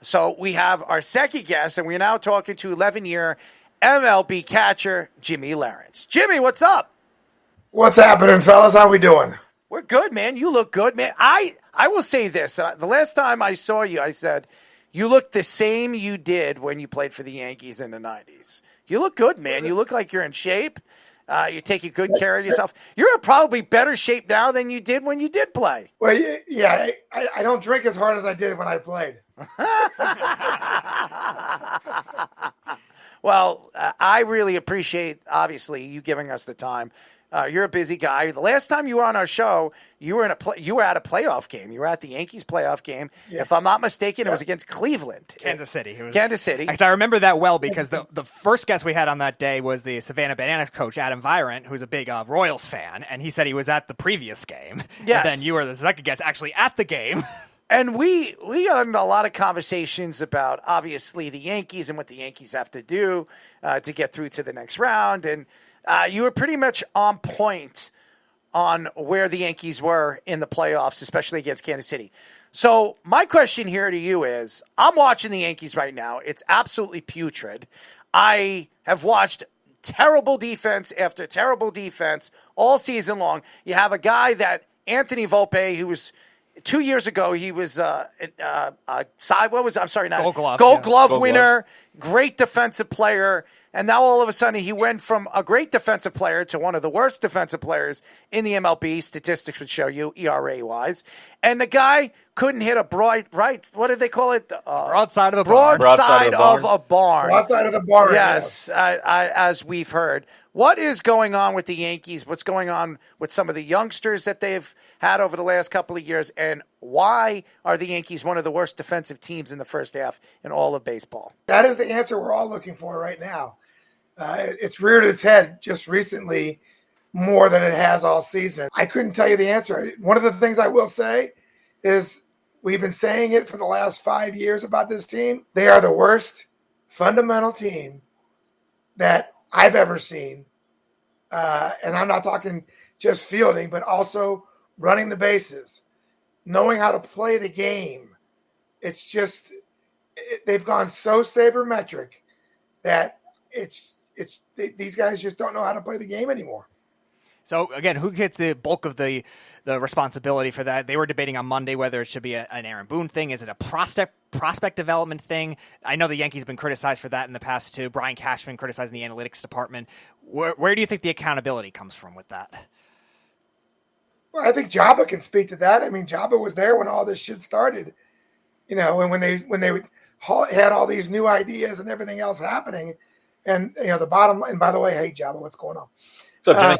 So we have our second guest, and we're now talking to 11-year MLB catcher Jimmy Leyritz. Jimmy, what's up? What's happening, fellas? How we doing? We're good, man. You look good, man. I will say this. The last time I saw you, I said, you look the same you did when you played for the Yankees in the 90s. You look good, man. You look like you're in shape. You're taking good care of yourself. You're in probably better shape now than you did when you did play. Well, yeah, I don't drink as hard as I did when I played. Well, I really appreciate, obviously, you giving us the time. You're a busy guy. The last time you were on our show, you were at a playoff game. You were at the Yankees playoff game. Yeah. If I'm not mistaken, it was against Cleveland. Kansas City. Kansas City. I remember that well because the first guest we had on that day was the Savannah Bananas coach, Adam Virant, who's a big Royals fan, and he said he was at the previous game. Yes. And then you were the second guest actually at the game. And we got into a lot of conversations about, obviously, the Yankees and what the Yankees have to do to get through to the next round. And you were pretty much on point on where the Yankees were in the playoffs, especially against Kansas City. So my question here to you is, I'm watching the Yankees right now. It's absolutely putrid. I have watched terrible defense after terrible defense all season long. You have a guy that Anthony Volpe, who was 2 years ago, he was Gold Glove winner, great defensive player. And now all of a sudden he went from a great defensive player to one of the worst defensive players in the MLB. Statistics would show you, ERA-wise. And the guy couldn't hit a what did they call it? Broadside of a barn. Broadside of a barn. Broadside of the barn. Yes, as we've heard. What is going on with the Yankees? What's going on with some of the youngsters that they've had over the last couple of years? And why are the Yankees one of the worst defensive teams in the first half in all of baseball? That is the answer we're all looking for right now. It's reared its head just recently more than it has all season. I couldn't tell you the answer. One of the things I will say is we've been saying it for the last 5 years about this team. They are the worst fundamental team that I've ever seen. And I'm not talking just fielding, but also running the bases, knowing how to play the game. It's just, they've gone so sabermetric that these guys just don't know how to play the game anymore. So, again, who gets the bulk of the responsibility for that? They were debating on Monday whether it should be an Aaron Boone thing. Is it a prospect development thing? I know the Yankees have been criticized for that in the past, too. Brian Cashman criticizing the analytics department. Where do you think the accountability comes from with that? Well, I think Joba can speak to that. I mean, Joba was there when all this shit started. You know, and when they had all these new ideas and everything else happening. And, you know, the bottom line, by the way, hey, Joba, what's going on? What's up, Jimmy?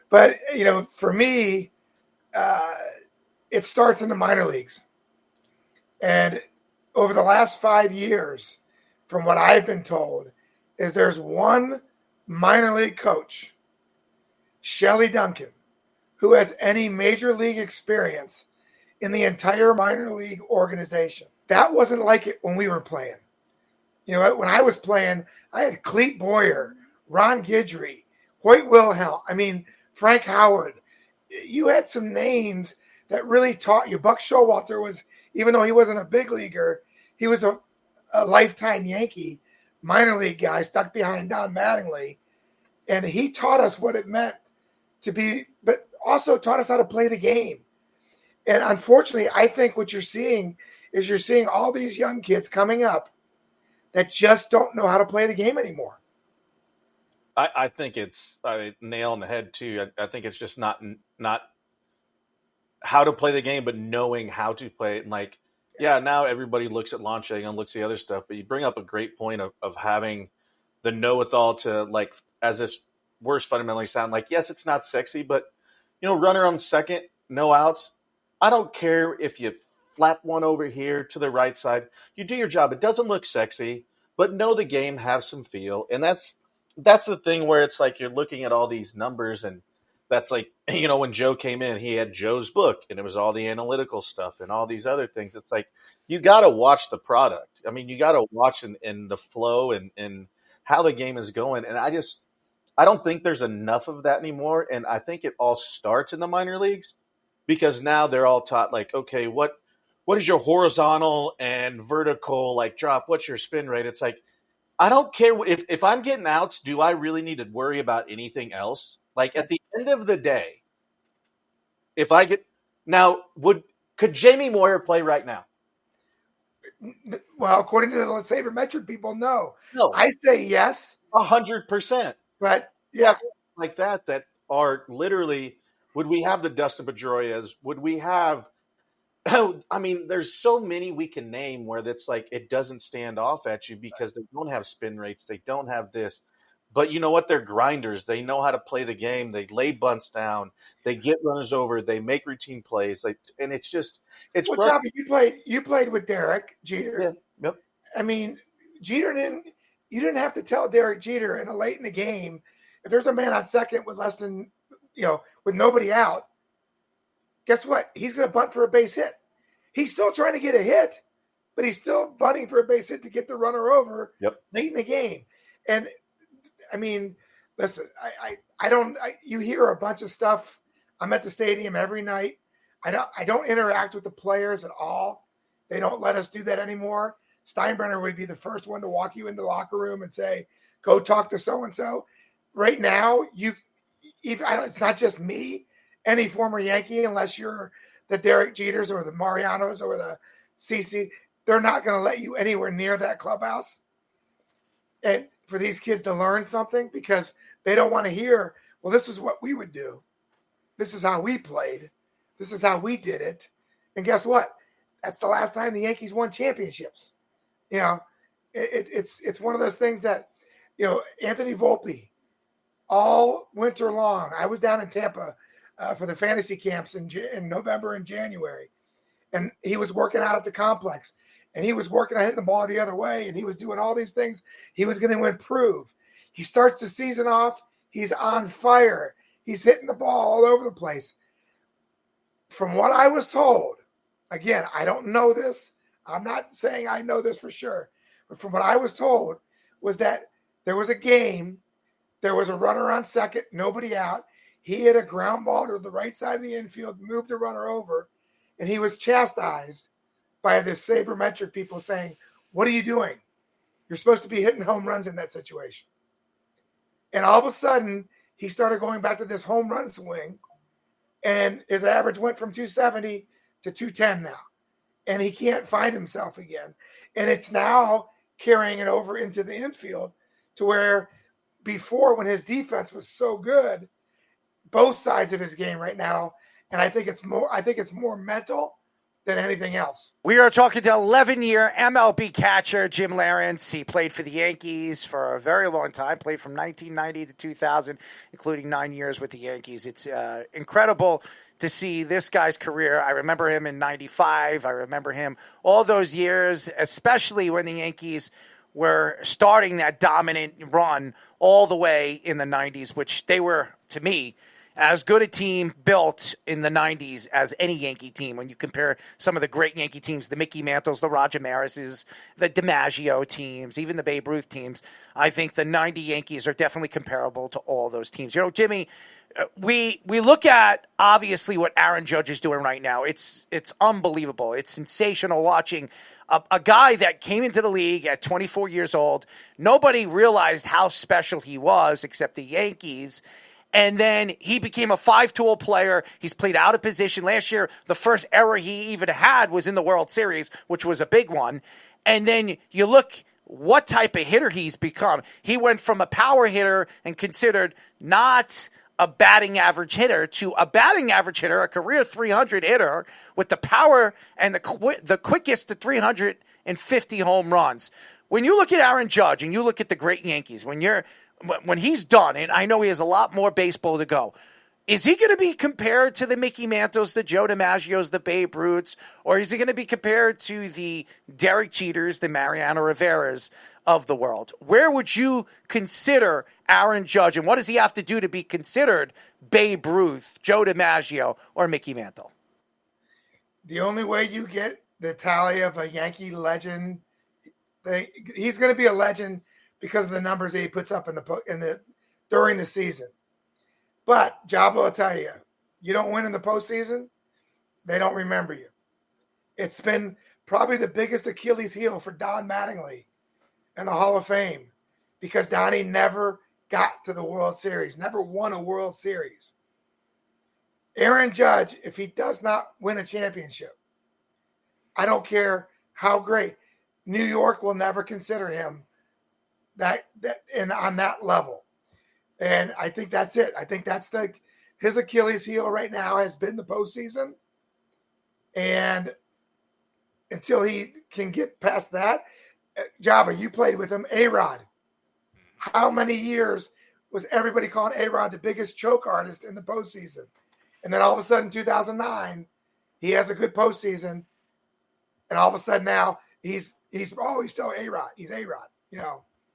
But, you know, for me, it starts in the minor leagues. And over the last 5 years, from what I've been told, is there's one minor league coach, Shelley Duncan, who has any major league experience in the entire minor league organization. That wasn't like it when we were playing. You know, when I was playing, I had Clete Boyer, Ron Guidry, Hoyt Wilhelm, Frank Howard. You had some names that really taught you. Buck Showalter was, even though he wasn't a big leaguer, he was a lifetime Yankee, minor league guy stuck behind Don Mattingly. And he taught us what it meant to be, but also taught us how to play the game. And unfortunately, I think what you're seeing is all these young kids coming up that just don't know how to play the game anymore. I think it's a nail on the head, too. I think it's just not how to play the game, but knowing how to play it. And now everybody looks at launch angle and looks at the other stuff, but you bring up a great point of having the know-it-all to, as if words fundamentally sound yes, it's not sexy, but, runner on second, no outs. I don't care if you flap one over here to the right side. You do your job. It doesn't look sexy, but know the game, have some feel. And that's the thing where it's you're looking at all these numbers, and that's when Joe came in, he had Joe's book, and it was all the analytical stuff and all these other things. It's you got to watch the product. You got to watch in the flow and how the game is going. And I don't think there's enough of that anymore. And I think it all starts in the minor leagues, because now they're all taught okay, what what is your horizontal and vertical like drop? What's your spin rate? It's like, I don't care if I'm getting outs. Do I really need to worry about anything else? Like at the end of the day, if I get now, could Jamie Moyer play right now? Well, according to the sabermetric people, no. No, I say yes, 100%. but yeah, Like that are literally. Would we have the Dustin Pedroias? Would we have? I mean, there's so many we can name where that's like it doesn't stand off at you because they don't have spin rates, they don't have this. But you know what? They're grinders. They know how to play the game. They lay bunts down. They get runners over. They make routine plays. And it's just it's. well, Joby, you played with Derek Jeter. Yeah. Yep. I mean, Jeter you didn't have to tell Derek Jeter in a late in the game if there's a man on second with less than with nobody out. Guess what? He's going to bunt for a base hit. He's still trying to get a hit, but he's still bunting for a base hit to get the runner over late in the game. And I mean, listen, you hear a bunch of stuff. I'm at the stadium every night. I don't interact with the players at all. They don't let us do that anymore. Steinbrenner would be the first one to walk you into the locker room and say, go talk to so-and-so. Right now, it's not just me. Any former Yankee, unless you're the Derek Jeters or the Marianos or the CC, they're not going to let you anywhere near that clubhouse. And for these kids to learn something because they don't want to hear, well, this is what we would do. This is how we played. This is how we did it. And guess what? That's the last time the Yankees won championships. It's one of those things that, Anthony Volpe, all winter long, I was down in Tampa for the fantasy camps in November and January. And he was working out at the complex. And he was working on hitting the ball the other way. And he was doing all these things he was going to improve. He starts the season off. He's on fire. He's hitting the ball all over the place. From what I was told, again, I don't know this. I'm not saying I know this for sure. But from what I was told was that there was a game. There was a runner on second, nobody out. He hit a ground ball to the right side of the infield, moved the runner over, and he was chastised by the sabermetric people saying, what are you doing? You're supposed to be hitting home runs in that situation. And all of a sudden, he started going back to this home run swing, and his average went from 270 to 210 now. And he can't find himself again. And it's now carrying it over into the infield to where before, when his defense was so good, both sides of his game right now, and I think it's more mental than anything else. We are talking to 11-year MLB catcher Jim Leyritz. He played for the Yankees for a very long time, played from 1990 to 2000, including 9 years with the Yankees. It's incredible to see this guy's career. I remember him in 95. I remember him all those years, especially when the Yankees were starting that dominant run all the way in the 90s, which they were, to me, as good a team built in the 90s as any Yankee team. When you compare some of the great Yankee teams, the Mickey Mantles, the Roger Marises, the DiMaggio teams, even the Babe Ruth teams, I think the 90 Yankees are definitely comparable to all those teams. Jimmy, we look at, obviously, what Aaron Judge is doing right now. It's unbelievable. It's sensational watching a guy that came into the league at 24 years old. Nobody realized how special he was except the Yankees. And then he became a five-tool player. He's played out of position. Last year, the first error he even had was in the World Series, which was a big one. And then you look what type of hitter he's become. He went from a power hitter and considered not a batting average hitter to a batting average hitter, a career 300 hitter with the power and the quickest to 350 home runs. When you look at Aaron Judge and you look at the great Yankees, when he's done, and I know he has a lot more baseball to go, is he going to be compared to the Mickey Mantles, the Joe DiMaggios, the Babe Ruths, or is he going to be compared to the Derek Jeters, the Mariano Riveras of the world? Where would you consider Aaron Judge, and what does he have to do to be considered Babe Ruth, Joe DiMaggio, or Mickey Mantle? The only way you get the tally of a Yankee legend, he's going to be a legend because of the numbers that he puts up during the season. But Joba will tell you, you don't win in the postseason, they don't remember you. It's been probably the biggest Achilles heel for Don Mattingly in the Hall of Fame because Donnie never got to the World Series, never won a World Series. Aaron Judge, if he does not win a championship, I don't care how great, New York will never consider him on that level. And I think that's it. I think that's his Achilles heel right now has been the postseason. And until he can get past that, Joba, you played with him, A-Rod. How many years was everybody calling A-Rod the biggest choke artist in the postseason? And then all of a sudden, 2009, he has a good postseason. And all of a sudden now, he's still A-Rod. He's A-Rod,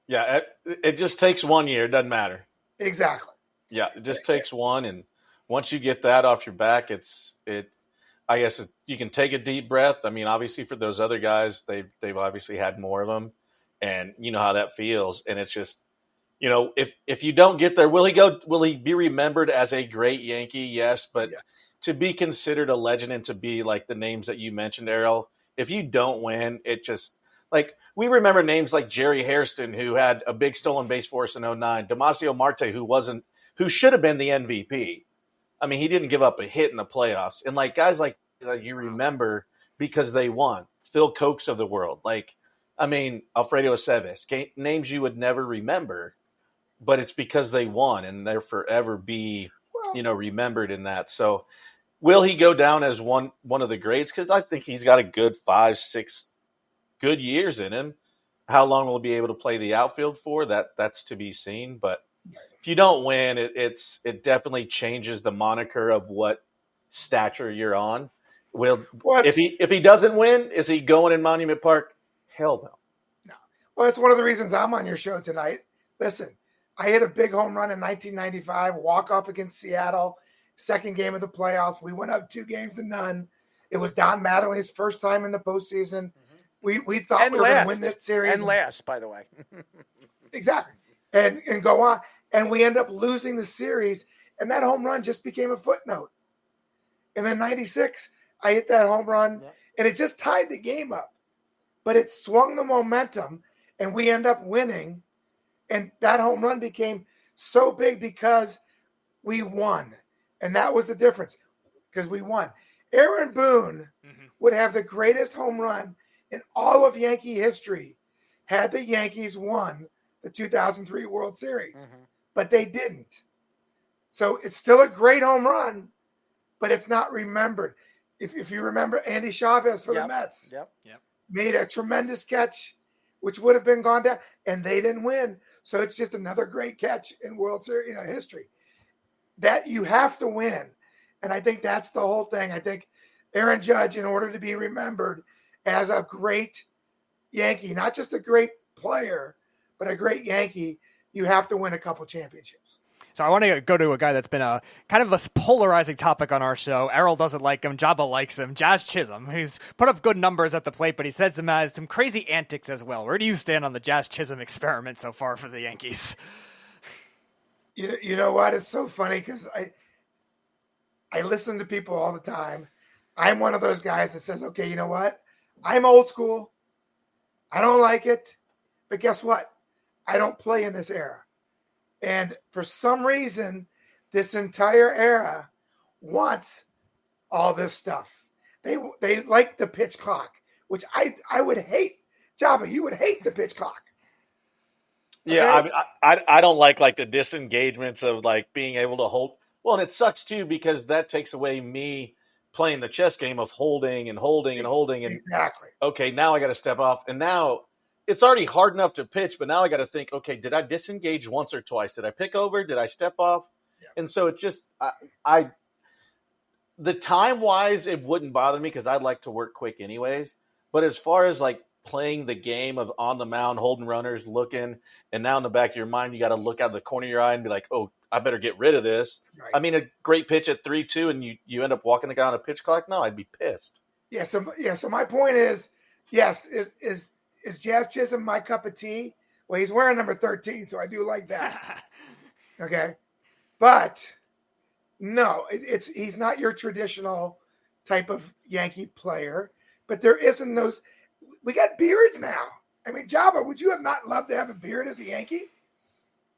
Yeah, it just takes 1 year. It doesn't matter. Exactly. Yeah, it just takes one, and once you get that off your back, I guess you can take a deep breath. I mean, obviously for those other guys, they've obviously had more of them, and you know how that feels. And it's just, if you don't get there, will he be remembered as a great Yankee? Yes, but Yes. to be considered a legend and to be like the names that you mentioned, Errol, if you don't win, it just like we remember names like Jerry Hairston, who had a big stolen base force in 2009, Damasio Marte, who should have been the MVP. I mean, he didn't give up a hit in the playoffs. And like guys like you remember because they won. Phil Kokes of the world. Alfredo Aceves. Names you would never remember, but it's because they won and they'll forever be, remembered in that. So will he go down as one of the greats? Because I think he's got a good 5-6 good years in him. How long will he be able to play the outfield for? That's to be seen. But if you don't win, it definitely changes the moniker of what stature you're on. If he doesn't win, is he going in Monument Park? Hell no. No. Well, it's one of the reasons I'm on your show tonight. Listen, I hit a big home run in 1995, walk-off against Seattle, second game of the playoffs. We went up 2-0. It was Don Mattingly's first time in the postseason. We thought we were going to win that series. And last, by the way. Exactly. And go on. And we end up losing the series, and that home run just became a footnote. And then 96, I hit that home run, and it just tied the game up. But it swung the momentum, and we end up winning. And that home run became so big because we won. And that was the difference, because we won. Aaron Boone would have the greatest home run in all of Yankee history had the Yankees won the 2003 World Series. But they didn't. So it's still a great home run, but it's not remembered. If you remember Andy Chavez for the Mets, made a tremendous catch, which would have been gone down, and they didn't win. So it's just another great catch in World Series history. That you have to win. And I think that's the whole thing. I think Aaron Judge, in order to be remembered as a great Yankee, not just a great player, but a great Yankee, you have to win a couple championships. So I want to go to a guy that's been a kind of a polarizing topic on our show. Errol doesn't like him. Joba likes him. Jazz Chisholm, who's put up good numbers at the plate, but he said some crazy antics as well. Where do you stand on the Jazz Chisholm experiment so far for the Yankees? You know what? It's so funny because I listen to people all the time. I'm one of those guys that says, okay, you know what? I'm old school. I don't like it. But guess what? I don't play in this era. And for some reason, this entire era wants all this stuff. They like the pitch clock, which I would hate. Joba, you would hate the pitch clock. Okay? Yeah, I don't like the disengagements of being able to hold. Well, and it sucks too because that takes away me playing the chess game of holding and holding and holding. And exactly. Okay, now I got to step off, and now it's already hard enough to pitch, but now I got to think, okay, did I disengage once or twice? Did I pick over? Did I step off? Yeah. And so it's just, the time-wise, it wouldn't bother me because I'd like to work quick anyways. But as far as playing the game of on the mound, holding runners, looking, and now in the back of your mind, you got to look out of the corner of your eye and be like, oh, I better get rid of this. Right. I mean, a great pitch at 3-2 and you end up walking the guy on a pitch clock? No, I'd be pissed. So my point is, yes, is Jazz Chisholm my cup of tea? Well, he's wearing number 13, so I do like that. Okay. But no, he's not your traditional type of Yankee player but there isn't those. We got beards now. I mean, Joba, would you have not loved to have a beard as a Yankee?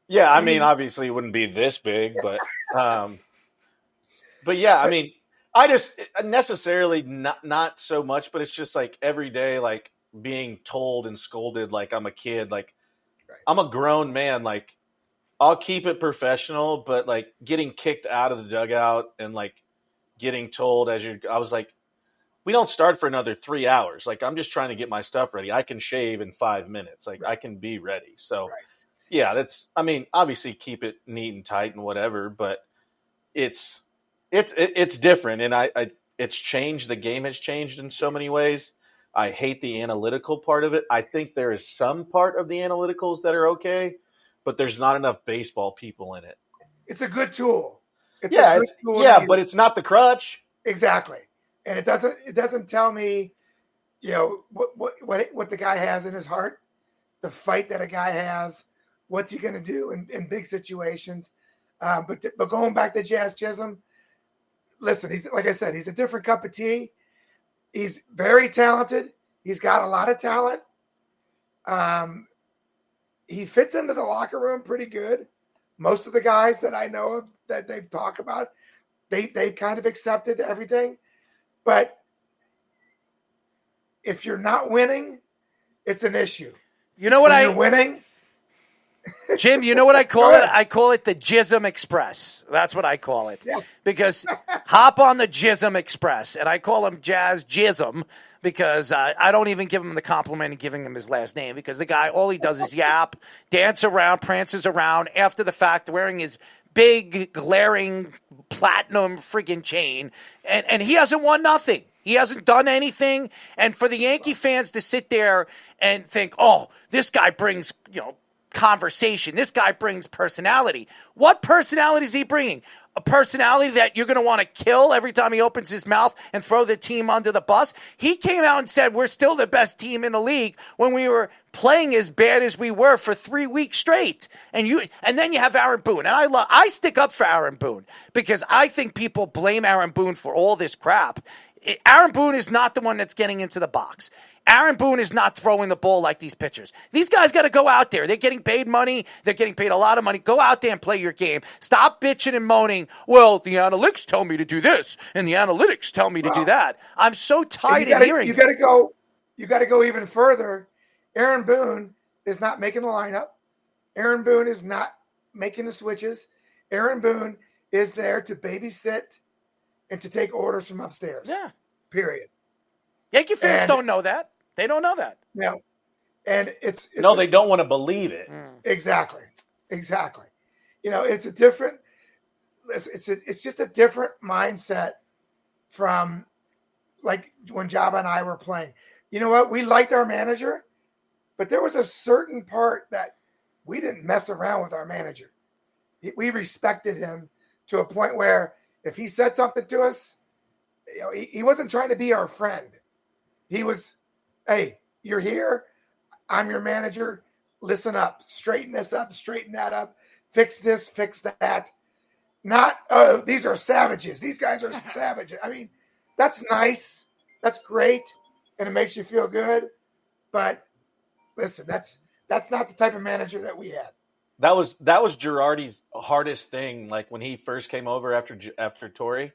Yeah, I mean, obviously it wouldn't be this big, but yeah, I mean, I just necessarily not so much, but it's just like every day, like being told and scolded like I'm a kid, like Right. I'm a grown man, like I'll keep it professional, but like getting kicked out of the dugout and like getting told I was like, we don't start for another 3 hours. Like I'm just trying to get my stuff ready. I can shave in 5 minutes. Like I can be ready. So Right. yeah, I mean, obviously keep it neat and tight and whatever, but it's different. And it's changed. The game has changed in so many ways. I hate the analytical part of it. I think there is some part of the analyticals that are okay, but there's not enough baseball people in it. It's a good tool. But it's not the crutch. Exactly. And it doesn't tell me, what the guy has in his heart, the fight that a guy has, what's he going to do in big situations. But going back to Jazz Chisholm, listen, like I said, he's a different cup of tea. He's very talented. He's got a lot of talent. He fits into the locker room pretty good. Most of the guys that I know of that they've talked about, they've kind of accepted everything. But if you're not winning, it's an issue. You know what When you're winning? Jim, you know what I call it? I call it the Jism Express. That's what I call it. Yeah. Because hop on the Jism Express. And I call him Jazz Chisholm because I don't even give him the compliment of giving him his last name because the guy, all he does is yap, dance around, prances around after the fact, wearing his big, glaring, platinum friggin' chain. And he hasn't won nothing. He hasn't done anything. And for the Yankee fans to sit there and think, oh, this guy brings, conversation. This guy brings personality. What personality is he bringing? A personality that you're going to want to kill every time he opens his mouth and throw the team under the bus? He came out and said, we're still the best team in the league when we were playing as bad as we were for 3 weeks straight. And then you have Aaron Boone. And I stick up for Aaron Boone because I think people blame Aaron Boone for all this crap. Aaron Boone is not the one that's getting into the box. Aaron Boone is not throwing the ball like these pitchers. These guys got to go out there. They're getting paid money. They're getting paid a lot of money. Go out there and play your game. Stop bitching and moaning. Well, the analytics tell me to do this, and the analytics tell me to do that. I'm so tired of hearing it. You got to go even further. Aaron Boone is not making the lineup. Aaron Boone is not making the switches. Aaron Boone is there to babysit and to take orders from upstairs. Yeah. Period. Yankee fans don't know that. They don't know that. No. And it's they don't want to believe it. Exactly. It's a different. It's just a different mindset from like when Joba and I were playing. You know what? We liked our manager, but there was a certain part that we didn't mess around with our manager. We respected him to a point where if he said something to us, he wasn't trying to be our friend. He was, hey, you're here. I'm your manager. Listen up. Straighten this up. Straighten that up. Fix this. Fix that. Not, oh, these are savages. These guys are savages. I mean, that's nice. That's great. And it makes you feel good. But listen, that's not the type of manager that we had. That was Girardi's hardest thing. Like when he first came over after Torrey,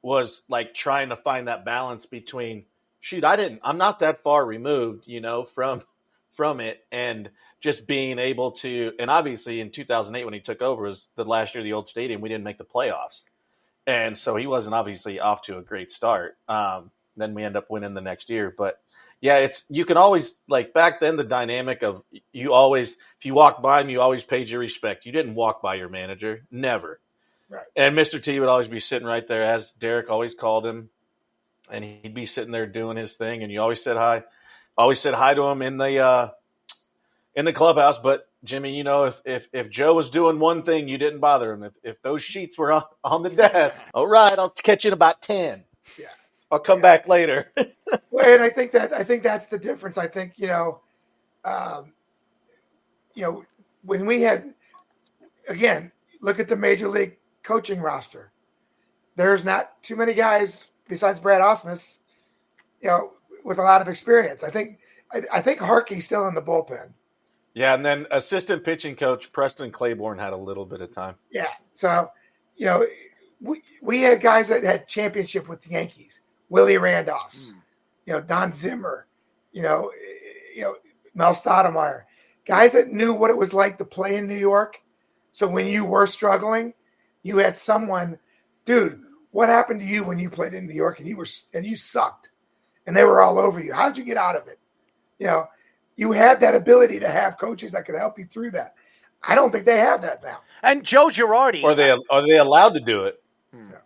was like trying to find that balance between, I'm not that far removed, from it, and just being able to, and obviously in 2008 when he took over was the last year of the old stadium, we didn't make the playoffs, and so he wasn't obviously off to a great start. Then we end up winning the next year, but yeah, you can always, like back then, the dynamic of if you walked by him, you always paid your respect. You didn't walk by your manager, never. Right. And Mr. T would always be sitting right there, as Derek always called him, and he'd be sitting there doing his thing, and you always said hi. Always said hi to him in the clubhouse. But Jimmy, if Joe was doing one thing, you didn't bother him. If those sheets were on the desk, all right, I'll catch you in about 10. Yeah, I'll come back later. Well, and I think that's the difference. I think when we had, again, look at the major league coaching roster. There's not too many guys besides Brad Ausmus, with a lot of experience. I think Harkey's still in the bullpen. Yeah, and then assistant pitching coach Preston Claiborne had a little bit of time. Yeah. So, we had guys that had championship with the Yankees. Willie Randolph's, Don Zimmer, Mel Stoudemire. Guys that knew what it was like to play in New York. So when you were struggling, you had someone, dude, what happened to you when you played in New York and you sucked and they were all over you? How'd you get out of it? You had that ability to have coaches that could help you through that. I don't think they have that now. And Joe Girardi. Are they allowed to do it? Yeah.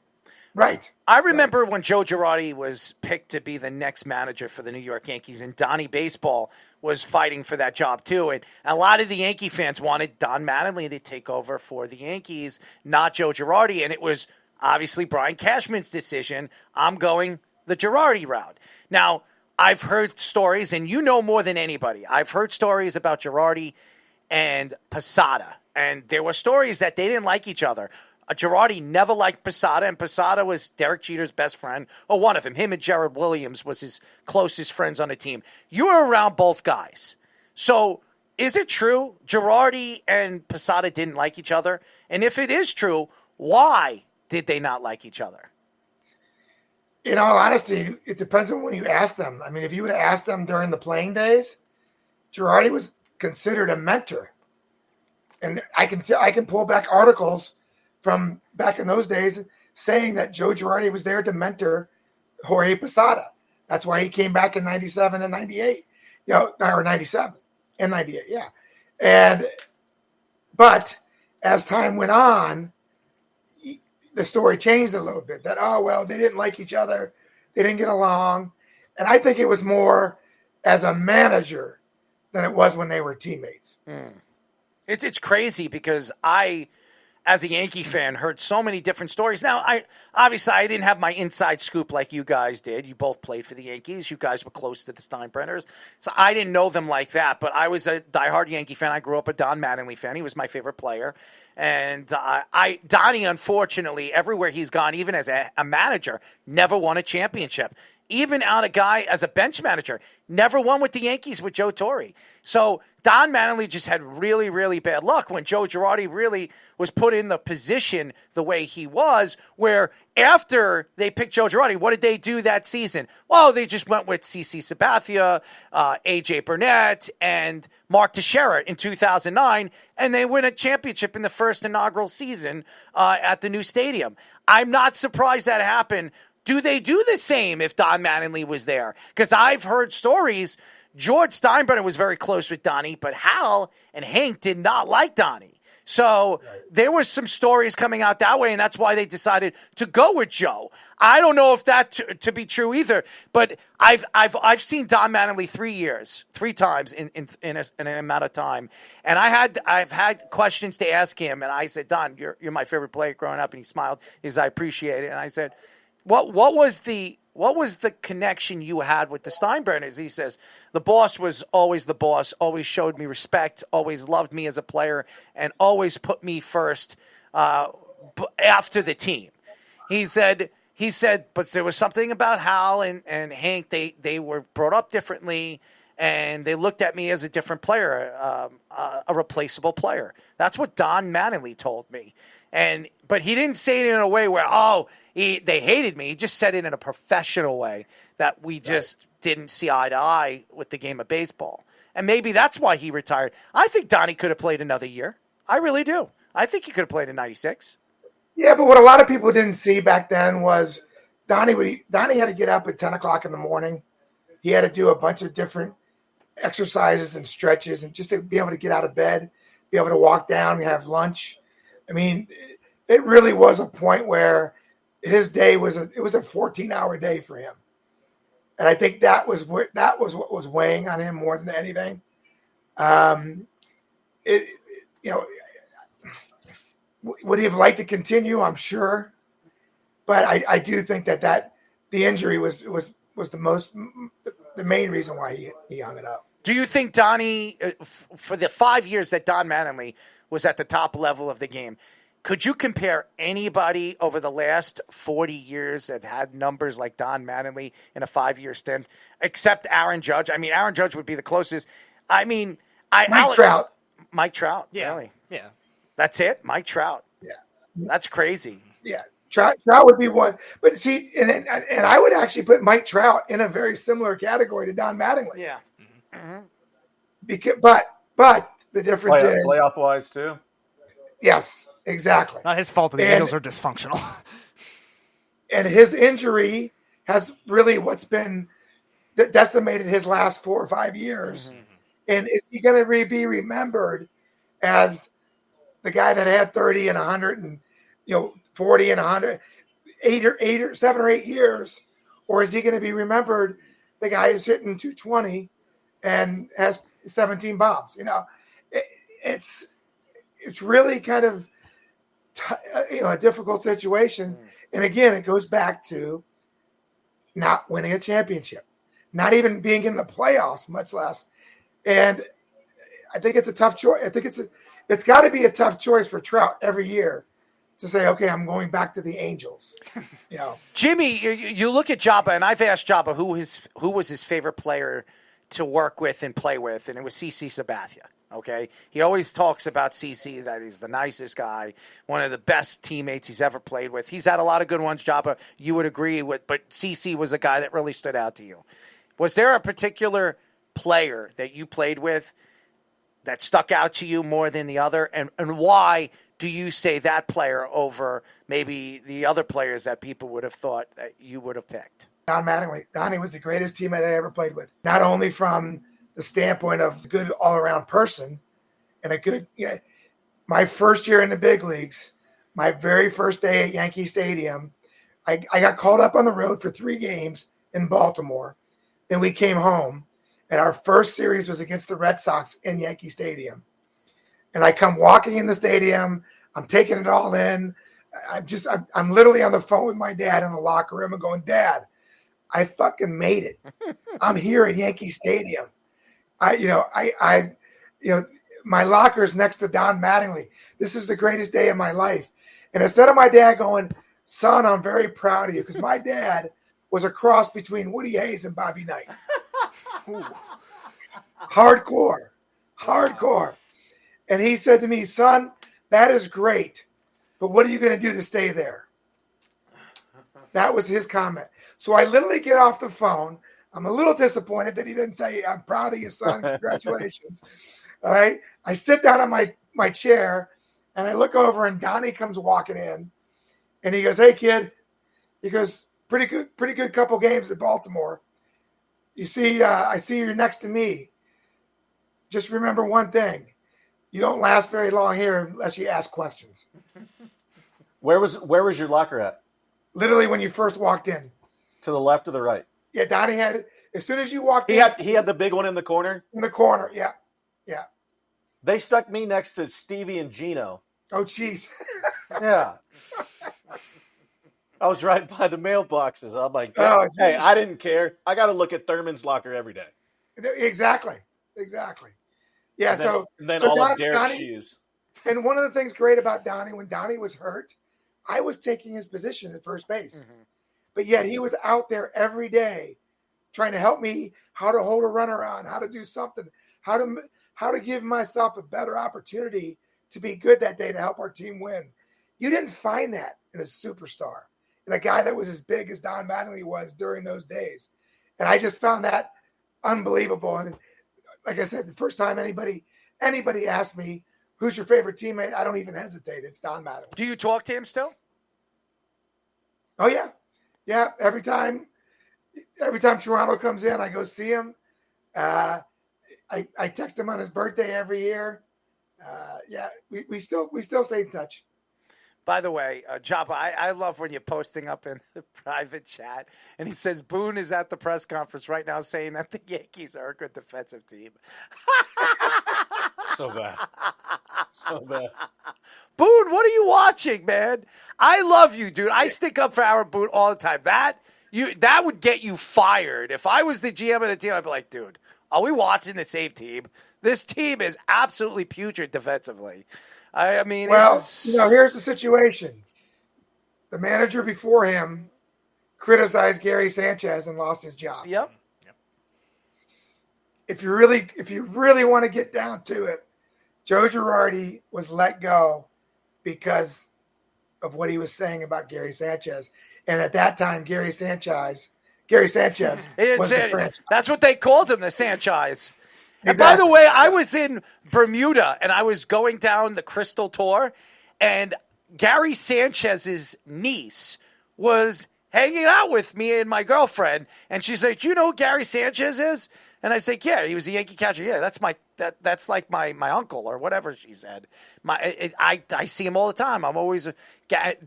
Right. I remember when Joe Girardi was picked to be the next manager for the New York Yankees, and Donnie Baseball was fighting for that job too. And a lot of the Yankee fans wanted Don Mattingly to take over for the Yankees, not Joe Girardi. And it was obviously Brian Cashman's decision. I'm going the Girardi route. Now, I've heard stories, and you know more than anybody. I've heard stories about Girardi and Posada, and there were stories that they didn't like each other. Girardi never liked Posada, and Posada was Derek Jeter's best friend, or one of them. Him and Jared Williams was his closest friends on the team. You were around both guys. So is it true Girardi and Posada didn't like each other? And if it is true, why did they not like each other? In all honesty, it depends on when you ask them. I mean, if you would have asked them during the playing days, Girardi was considered a mentor. And I can pull back articles from back in those days saying that Joe Girardi was there to mentor Jorge Posada. That's why he came back in 97 and 98, or 97 and 98. Yeah. But as time went on, the story changed a little bit that, they didn't like each other. They didn't get along. And I think it was more as a manager than it was when they were teammates. It's crazy because I, as a Yankee fan, heard so many different stories. Now, I didn't have my inside scoop like you guys did. You both played for the Yankees. You guys were close to the Steinbrenners. So I didn't know them like that, but I was a diehard Yankee fan. I grew up a Don Mattingly fan. He was my favorite player. And Donnie, unfortunately, everywhere he's gone, even as a manager, never won a championship. Even out a guy as a bench manager, never won with the Yankees with Joe Torre. So Don Mattingly just had really, really bad luck when Joe Girardi really was put in the position the way he was, where after they picked Joe Girardi, what did they do that season? Well, they just went with CC Sabathia, A.J. Burnett, and Mark Teixeira in 2009, and they win a championship in the first inaugural season at the new stadium. I'm not surprised that happened. Do they do the same if Don Mattingly was there? Because I've heard stories. George Steinbrenner was very close with Donnie, but Hal and Hank did not like Donnie. So there was some stories coming out that way, and that's why they decided to go with Joe. I don't know if that to be true either, but I've seen Don Mattingly 3 times in an amount of time, and I've had questions to ask him, and I said, Don, you're my favorite player growing up, and he smiled. He said, I appreciate it, and I said, What was the connection you had with the Steinbrenners? He says, the boss was always the boss, always showed me respect, always loved me as a player, and always put me first after the team. He said, but there was something about Hal and Hank. They were brought up differently, and they looked at me as a different player, a replaceable player. That's what Don Mattingly told me. But he didn't say it in a way where, they hated me. He just said it in a professional way that we just didn't see eye to eye with the game of baseball. And maybe that's why he retired. I think Donnie could have played another year. I really do. I think he could have played in 96. Yeah, but what a lot of people didn't see back then was Donnie had to get up at 10 o'clock in the morning. He had to do a bunch of different exercises and stretches, and just to be able to get out of bed, be able to walk down and have lunch. I mean, it really was a point where his day was a 14-hour day for him. And I think that was what was weighing on him more than anything. Would he have liked to continue? I'm sure. But I do think that the injury was the main reason why he hung it up. Do you think Donnie, for the 5 years that Don Mattingly was at the top level of the game, Could you compare anybody over the last 40 years that had numbers like Don Mattingly in a 5-year stint, except Aaron Judge? I mean, Aaron Judge would be the closest. I mean, Mike Trout. Mike Trout, Yeah. really? Yeah. That's it? Mike Trout. Yeah. That's crazy. Yeah. Trout would be one. But see, and I would actually put Mike Trout in a very similar category to Don Mattingly. Yeah. Because, but the difference is playoff-wise, too? Yes, exactly. Not his fault that the Angels are dysfunctional. And his injury has really what's been decimated his last 4 or 5 years. And is he going to be remembered as the guy that had 30 and 100 and 40 and 100, 7 or 8 years, or is he going to be remembered the guy who's hitting 220 and has 17 bombs? It's really kind of a difficult situation. And again, it goes back to not winning a championship, not even being in the playoffs, much less. And I think it's a tough choice. I think it's got to be a tough choice for Trout every year to say, okay, I'm going back to the Angels. Jimmy, you look at Joba, and I've asked Joba who was his favorite player to work with and play with, and it was CC Sabathia. Okay, he always talks about CC, that he's the nicest guy, one of the best teammates he's ever played with. He's had a lot of good ones, Joba, you would agree with, but CC was a guy that really stood out to you. Was there a particular player that you played with that stuck out to you more than the other, and why do you say that player over maybe the other players that people would have thought that you would have picked? Don Mattingly. Donnie was the greatest teammate I ever played with, not only from the standpoint of a good all-around person and a good, my first year in the big leagues, my very first day at Yankee Stadium, I got called up on the road for 3 games in Baltimore. Then we came home, and our first series was against the Red Sox in Yankee Stadium. And I come walking in the stadium. I'm taking it all in. I'm literally on the phone with my dad in the locker room and going, Dad, I fucking made it. I'm here at Yankee Stadium. My locker's next to Don Mattingly. This is the greatest day of my life. And instead of my dad going, son, I'm very proud of you, because my dad was a cross between Woody Hayes and Bobby Knight. Hardcore. And he said to me, son, that is great, but what are you going to do to stay there? That was his comment. So I literally get off the phone. I'm a little disappointed that he didn't say, I'm proud of you, son. Congratulations. All right. I sit down on my chair, and I look over, and Donnie comes walking in, and he goes, hey, kid. He goes, pretty good couple games at Baltimore. You see, I see you're next to me. Just remember one thing. You don't last very long here unless you ask questions. Where was your locker at? Literally when you first walked in. To the left or the right? Yeah, Donnie had it. As soon as you walked in. He had the big one in the corner? In the corner, yeah. Yeah. They stuck me next to Stevie and Gino. Oh, jeez. Yeah. I was right by the mailboxes. I'm like, hey, I didn't care. I got to look at Thurman's locker every day. Exactly. Yeah, and then all of Derek's shoes. And one of the things great about Donnie, when Donnie was hurt, I was taking his position at first base. Mm-hmm. But yet he was out there every day trying to help me how to hold a runner on, how to do something, how to give myself a better opportunity to be good that day to help our team win. You didn't find that in a superstar, in a guy that was as big as Don Mattingly was during those days. And I just found that unbelievable. And like I said, the first time anybody asked me, who's your favorite teammate, I don't even hesitate. It's Don Mattingly. Do you talk to him still? Oh, yeah. Yeah, every time Toronto comes in, I go see him. I text him on his birthday every year. We still stay in touch. By the way, Joba, I love when you're posting up in the private chat, and he says Boone is at the press conference right now saying that the Yankees are a good defensive team. So bad. Boone, what are you watching, man? I love you, dude. I stick up for Aaron Boone all the time. That would get you fired. If I was the GM of the team, I'd be like, dude, are we watching the same team? This team is absolutely putrid defensively. I mean, Well, here's the situation. The manager before him criticized Gary Sanchez and lost his job. Yep. If you really want to get down to it, Joe Girardi was let go because of what he was saying about Gary Sanchez. And at that time, Gary Sanchez was the franchise. That's what they called him, the Sanchez. And by the way, I was in Bermuda, and I was going down the Crystal Tour, and Gary Sanchez's niece was hanging out with me and my girlfriend, and she's like, "Do you know who Gary Sanchez is?" And I said, "Yeah, he was a Yankee catcher. Yeah, that's like my uncle or whatever." She said, "I see him all the time. I'm always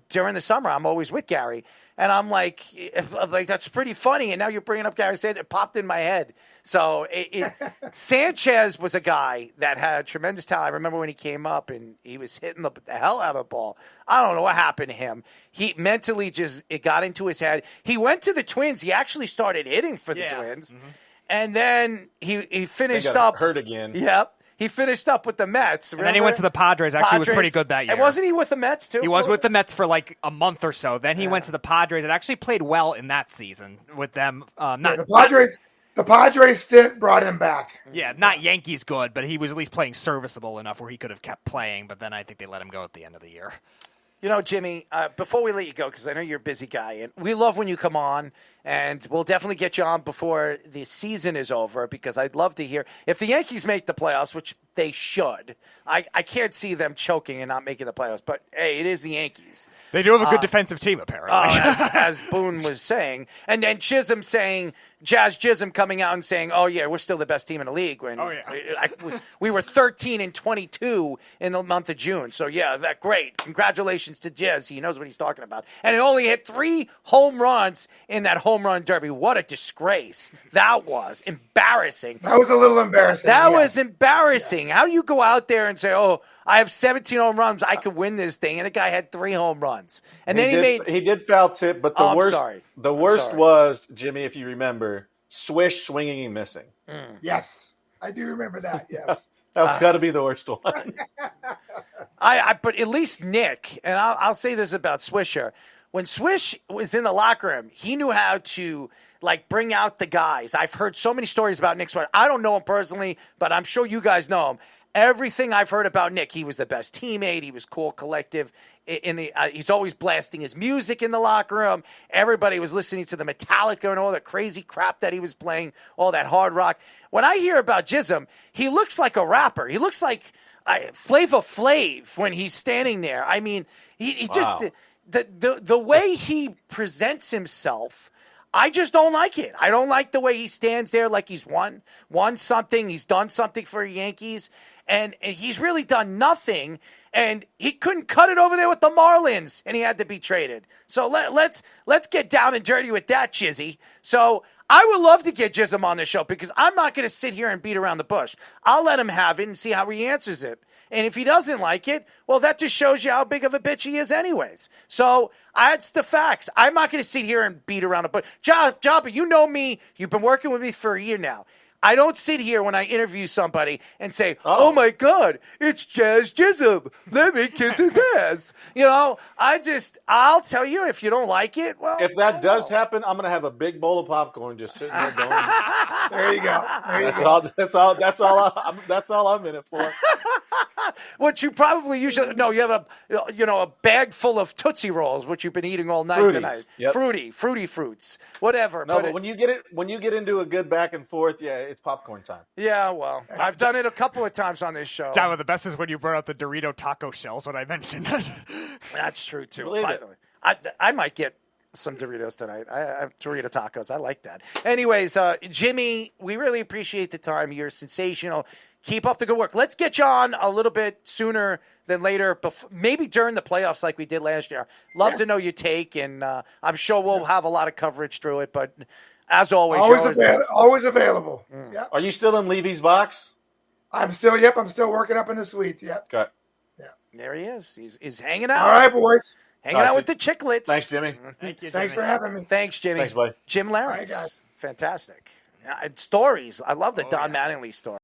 during the summer. I'm always with Gary." And I'm like, that's pretty funny. And now you're bringing up Gary Sanchez. It popped in my head. So Sanchez was a guy that had tremendous talent. I remember when he came up and he was hitting the hell out of the ball. I don't know what happened to him. He mentally it got into his head. He went to the Twins. He actually started hitting for the Twins. Mm-hmm. And then he finished up. Hurt again. Yep. He finished up with the Mets. And then he went to the Padres. Actually, was pretty good that year. And wasn't he with the Mets, too? He was with the Mets for like a month or so. Then he went to the Padres and actually played well in that season with them. The Padres stint brought him back. Yeah, not Yankees good, but he was at least playing serviceable enough where he could have kept playing. But then I think they let him go at the end of the year. You know, Jimmy, before we let you go, because I know you're a busy guy, and we love when you come on, and we'll definitely get you on before the season is over, because I'd love to hear if the Yankees make the playoffs, which they should. I can't see them choking and not making the playoffs, but hey, it is the Yankees. They do have a good defensive team, apparently. As Boone was saying. And then Chisholm saying, Jazz Chisholm coming out and saying, "Oh yeah, we're still the best team in the league." When we were 13-22 in the month of June. So yeah, that great. Congratulations to Jazz. He knows what he's talking about. And he only hit 3 home runs in that home run derby. What a disgrace that was! Embarrassing. That was a little embarrassing. That was embarrassing. How do you go out there and say, "Oh, I have 17 home runs. I could win this thing," and the guy had 3 home runs, and then he did foul tip, but the worst was, Jimmy, if you remember, swish, swinging, and missing. Yes, I do remember that. Yes, that's got to be the worst one. But at least Nick, and I'll say this about Swisher, when Swish was in the locker room, he knew how to bring out the guys. I've heard so many stories about Nick Swisher. I don't know him personally, but I'm sure you guys know him. Everything I've heard about Nick, he was the best teammate. He was cool, collective. He's always blasting his music in the locker room. Everybody was listening to the Metallica and all the crazy crap that he was playing, all that hard rock. When I hear about Chisholm, he looks like a rapper. He looks like Flavor Flav when he's standing there. I mean, he just the way he presents himself. I just don't like it. I don't like the way he stands there like he's won something. He's done something for the Yankees, and he's really done nothing. And he couldn't cut it over there with the Marlins, and he had to be traded. So let's get down and dirty with that, Chizzy. So I would love to get Chisholm on the show because I'm not going to sit here and beat around the bush. I'll let him have it and see how he answers it. And if he doesn't like it, well, that just shows you how big of a bitch he is anyways. So that's the facts. I'm not going to sit here and beat around the bush. Joba, you know me. You've been working with me for a year now. I don't sit here when I interview somebody and say, "Oh my God, it's Jazz Chisholm. Let me kiss his ass." I'll tell you if you don't like it. Well, if that does happen, I'm going to have a big bowl of popcorn just sitting there going. There you go. That's all I'm in it for. What you probably usually you have a bag full of Tootsie Rolls, which you've been eating all night tonight. Yep. Fruity fruits, whatever. No, but when you get into a good back and forth, it's popcorn time. Yeah, well, I've done it a couple of times on this show. Java, the best is when you brought out the Dorito taco shells when I mentioned it. That's true too. Believe By it. the way, I might get some Doritos tonight. I have Dorito tacos. I like that. Anyways, Jimmy, we really appreciate the time. You're sensational. Keep up the good work. Let's get you on a little bit sooner than later, maybe during the playoffs like we did last year. Love to know your take, and I'm sure we'll have a lot of coverage through it. But as always, always available. Yep. Are you still in Levy's box? I'm still working up in the suites. Yep. Okay. Yeah. There he is. He's hanging out. All right, boys. Hanging out with the chicklets. Thanks, Jimmy. Thank you, Jimmy. Thanks for having me. Thanks, Jimmy. Thanks, buddy. Jim Leyritz. All right, guys. Fantastic. Stories. I love the Don Mattingly story.